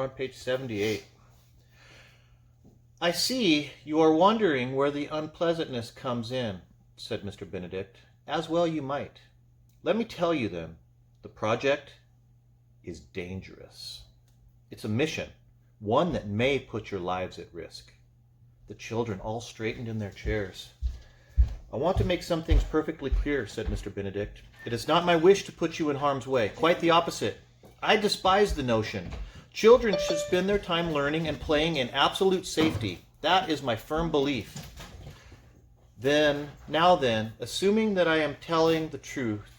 on page 78. I see you are wondering where the unpleasantness comes in, said Mr. Benedict. As well you might. Let me tell you then, the project is dangerous. It's a mission, one that may put your lives at risk. The children all straightened in their chairs. I want to make some things perfectly clear, said Mr. Benedict. It is not my wish to put you in harm's way. Quite the opposite. I despise the notion. Children should spend their time learning and playing in absolute safety. That is my firm belief. Now then, assuming that I am telling the truth,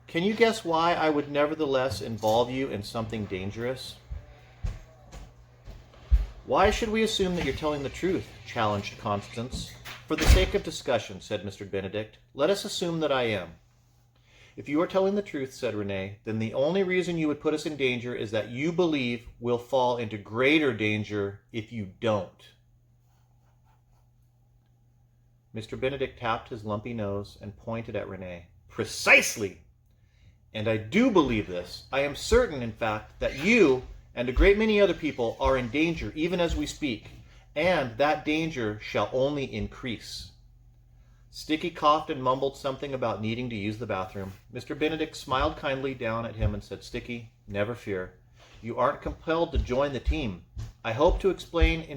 can you guess why I would nevertheless involve you in something dangerous? Why should we assume that you're telling the truth? Challenged Constance. For the sake of discussion, said Mr. Benedict, let us assume that I am. If you are telling the truth, said Renee, then the only reason you would put us in danger is that you believe we'll fall into greater danger if you don't. Mr. Benedict tapped his lumpy nose and pointed at Renee. Precisely! And I do believe this. I am certain, in fact, that you and a great many other people are in danger even as we speak, and that danger shall only increase. Sticky coughed and mumbled something about needing to use the bathroom. Mr. Benedict smiled kindly down at him and said, Sticky, never fear. You aren't compelled to join the team. I hope to explain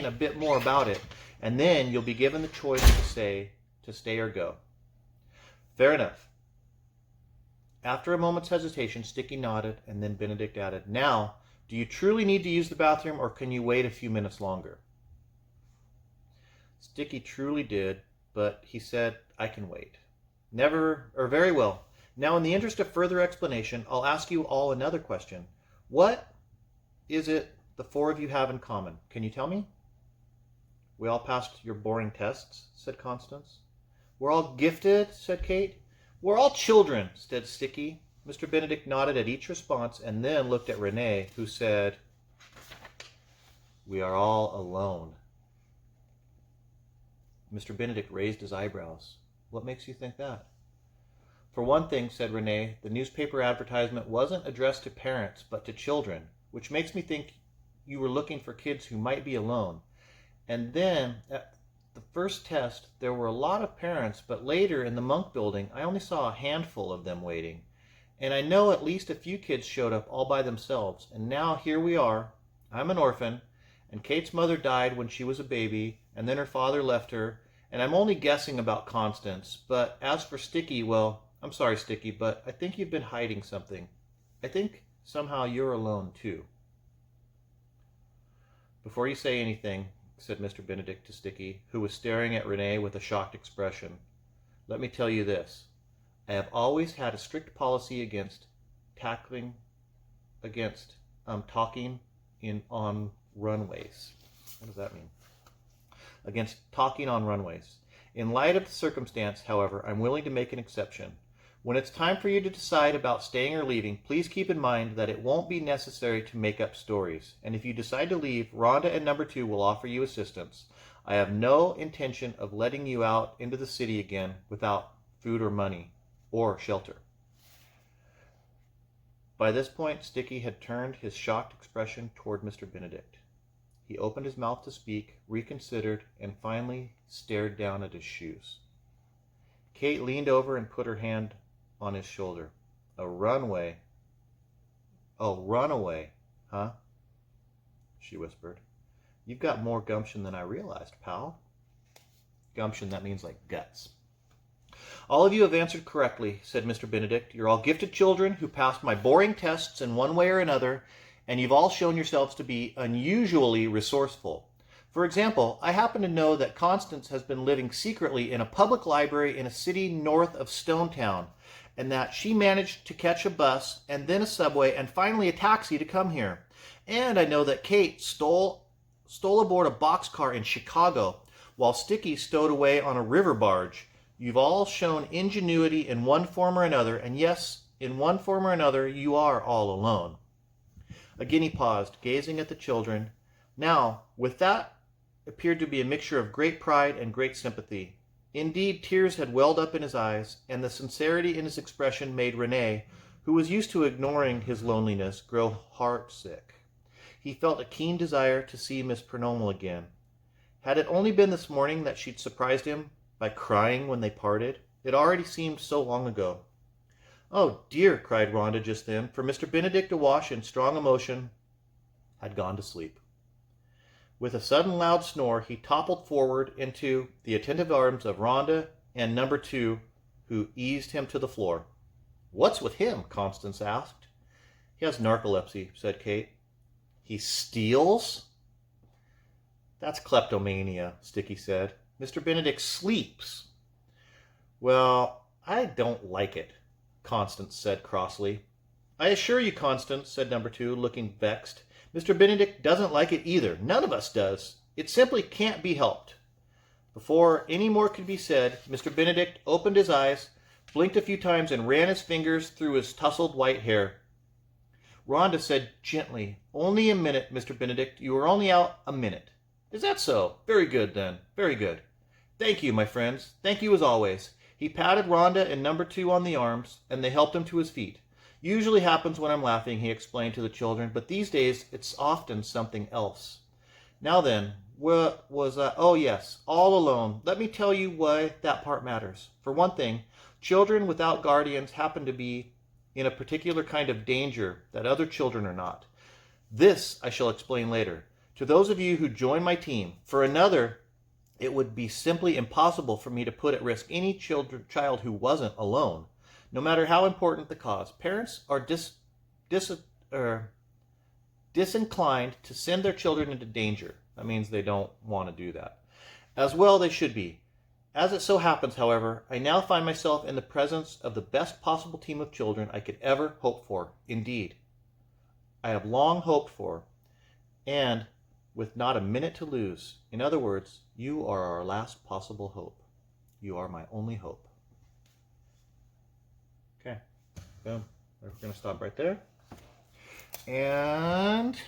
a bit more about it, and then you'll be given the choice to stay or go. Fair enough. After a moment's hesitation, Sticky nodded, and then Benedict added, Now, do you truly need to use the bathroom, or can you wait a few minutes longer? Sticky truly did, but he said, I can wait. Very well. Now, in the interest of further explanation, I'll ask you all another question. What is it the four of you have in common? Can you tell me? We all passed your boring tests, said Constance. We're all gifted, said Kate. We're all children, said Sticky. Mr. Benedict nodded at each response and then looked at Renee, who said, We are all alone. Mr. Benedict raised his eyebrows. What makes you think that? For one thing, said Renee, the newspaper advertisement wasn't addressed to parents, but to children, which makes me think you were looking for kids who might be alone. And then, at the first test, there were a lot of parents, but later in the Monk building, I only saw a handful of them waiting. And I know at least a few kids showed up all by themselves. And now here we are. I'm an orphan, and Kate's mother died when she was a baby, and then her father left her, and I'm only guessing about Constance. But as for Sticky, well, I'm sorry, Sticky, but I think you've been hiding something. I think somehow you're alone, too. Before you say anything, said Mr. Benedict to Sticky, who was staring at Renee with a shocked expression, let me tell you this. I have always had a strict policy against talking on runways. What does that mean? Against talking on runways. In light of the circumstance, however, I'm willing to make an exception. When it's time for you to decide about staying or leaving, please keep in mind that it won't be necessary to make up stories. And if you decide to leave, Rhonda and number 2 will offer you assistance. I have no intention of letting you out into the city again without food or money or shelter. By this point, Sticky had turned his shocked expression toward Mr. Benedict. He opened his mouth to speak, reconsidered, and finally stared down at his shoes. Kate leaned over and put her hand on his shoulder. A runway? Oh, runaway, huh? She whispered. You've got more gumption than I realized, pal. Gumption, that means like guts. All of you have answered correctly, said Mr. Benedict. You're all gifted children who passed my boring tests in one way or another, and you've all shown yourselves to be unusually resourceful. For example, I happen to know that Constance has been living secretly in a public library in a city north of Stonetown, and that she managed to catch a bus and then a subway and finally a taxi to come here. And I know that Kate stole aboard a boxcar in Chicago, while Sticky stowed away on a river barge. You've all shown ingenuity in one form or another, and yes, in one form or another, you are all alone. Again he paused, gazing at the children. Now, with that appeared to be a mixture of great pride and great sympathy. Indeed, tears had welled up in his eyes, and the sincerity in his expression made Renee, who was used to ignoring his loneliness, grow heartsick. He felt a keen desire to see Miss Purnell again. Had it only been this morning that she'd surprised him by crying when they parted? It already seemed so long ago. "Oh, dear," cried Rhonda just then, for Mr. Benedict, awash in strong emotion, had gone to sleep. With a sudden loud snore, he toppled forward into the attentive arms of Rhonda and number 2, who eased him to the floor. "What's with him?" Constance asked. "He has narcolepsy," said Kate. "He steals?" "That's kleptomania," Sticky said. "Mr. Benedict sleeps." "Well, I don't like it," Constance said crossly. "I assure you, Constance," said number 2, looking vexed, "Mr. Benedict doesn't like it either. None of us does. It simply can't be helped." Before any more could be said, Mr. Benedict opened his eyes, blinked a few times, and ran his fingers through his tousled white hair. Rhonda said gently, "Only a minute, Mr. Benedict. You are only out a minute." "Is that so? Very good, then. Very good. Thank you, my friends. Thank you as always." He patted Rhonda and number 2 on the arms, and they helped him to his feet. "Usually happens when I'm laughing," he explained to the children, "but these days it's often something else. Now then, what was I? Oh, yes, all alone. Let me tell you why that part matters. For one thing, children without guardians happen to be in a particular kind of danger that other children are not. This I shall explain later, to those of you who join my team. For another, it would be simply impossible for me to put at risk any child who wasn't alone, no matter how important the cause. Parents are disinclined to send their children into danger. That means they don't want to do that. As well they should be. As it so happens, however, I now find myself in the presence of the best possible team of children I could ever hope for. Indeed, I have long hoped for, and with not a minute to lose. In other words, you are our last possible hope. You are my only hope." Okay, boom. We're going to stop right there. And